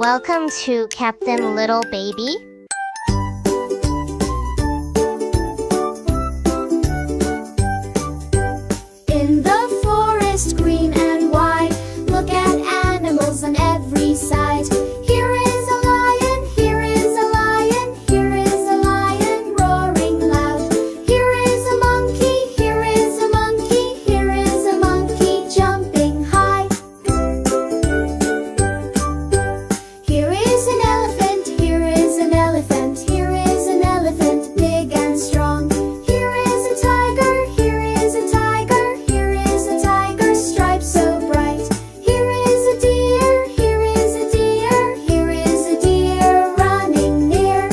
Welcome to Captain Little Baby. In the forest green and wide, look at animals on every side. Here is a lion, here is a lion, here is a lion roaring loud. Here is a monkey, here is a monkey, here is a monkey jumping high. Here is an elephant, here is an elephant, here is an elephant big and strong. Here is a tiger, here is a tiger, here is a tiger striped so bright. Here is a deer, here is a deer, here is a deer running near.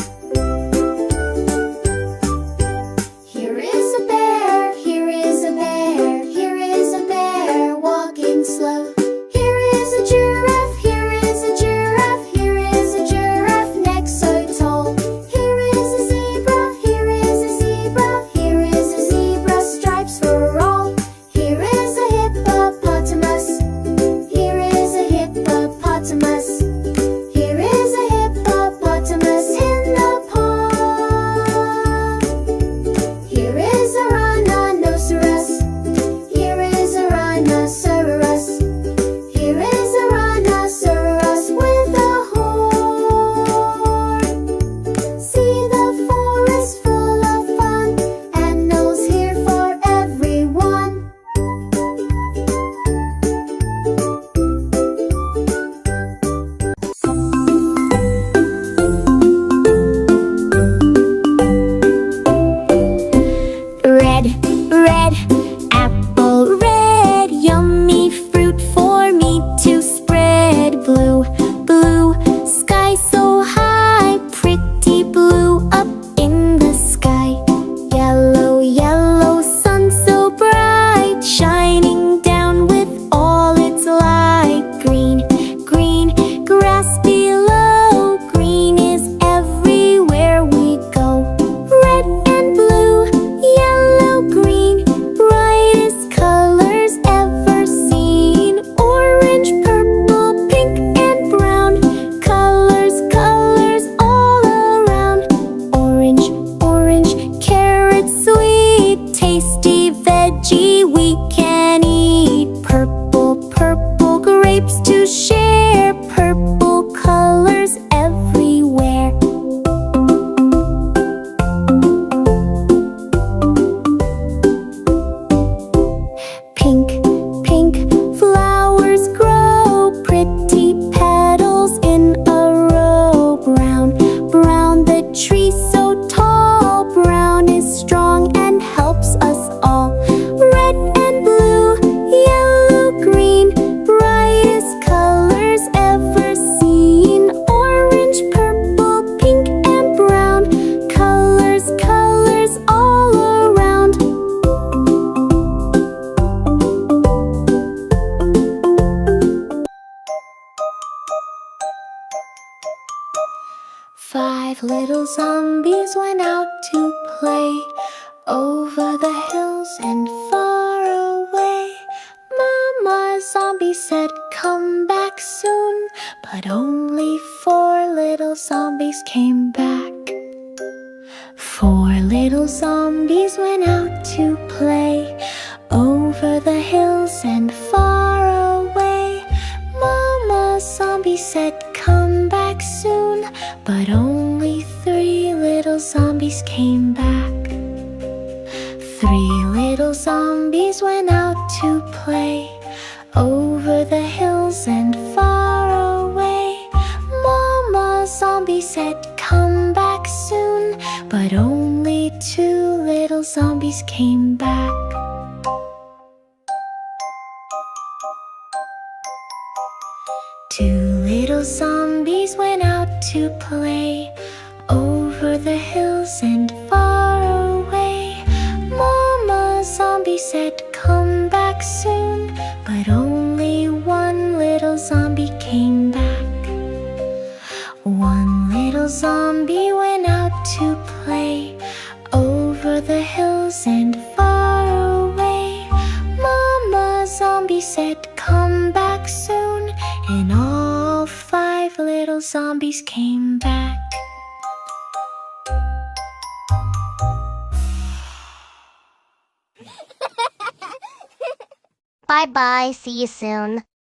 Here is a bear, here is a bear, here is a bear walking slow. Here is a giraffe, here is a giraffe, here is a giraffe neck so tall. Here is a zebra, here is a zebra, here is a zebra stripes for all. Here is a hippopotamus, here is a hippopotamus, here is a hippopotamus in the pond. Here is a rhinoceros, here is a rhinoceros, here is a rhinoceros with a horn. See the forest full of fun, animals here for everyone. Red, red, apple red, yummy fruit for me to spread. Blue, blue, sky so high, pretty blue up in the sky. Yellow, yellow, sun so bright, shining down with all its light. Green, green, grass below, green is everywhere we go. Red and blue, yellow, green, brightest colors ever seen. Orange, purple, pink and brown, colors, colors all around. Orange, orange, carrot sweet, tasty veggie we can eat. Purple, purple, grapes to share, purple colors everywhere. Pink, pink, flowers grow, pretty petals in a row. Brown, brown, the tree so tall, brown is strong and helps us all. Red and blue, yellow, green, brightest colors ever seen. Orange, purple, pink and brown, colors, colors all around. Five little zombies went out to play over the hills and far away. Mama zombie said, "Come back soon," but only four little zombies came back. Four little zombies went out to play over the hills and far away. Mama zombie said, "Come back soon," but only three little zombies came back. Three little zombies went out to play over the hills and far away. Mama zombie said, "Come back soon," but only two little zombies came back. Two little zombies went out to play over the hills and far away. Mama zombie said, "Come back soon," but only one little zombie came back. One little zombie went out to play over the hills and far away. Mama zombie said, "Come back soon," and all five little real zombies came back. Bye bye, see you soon.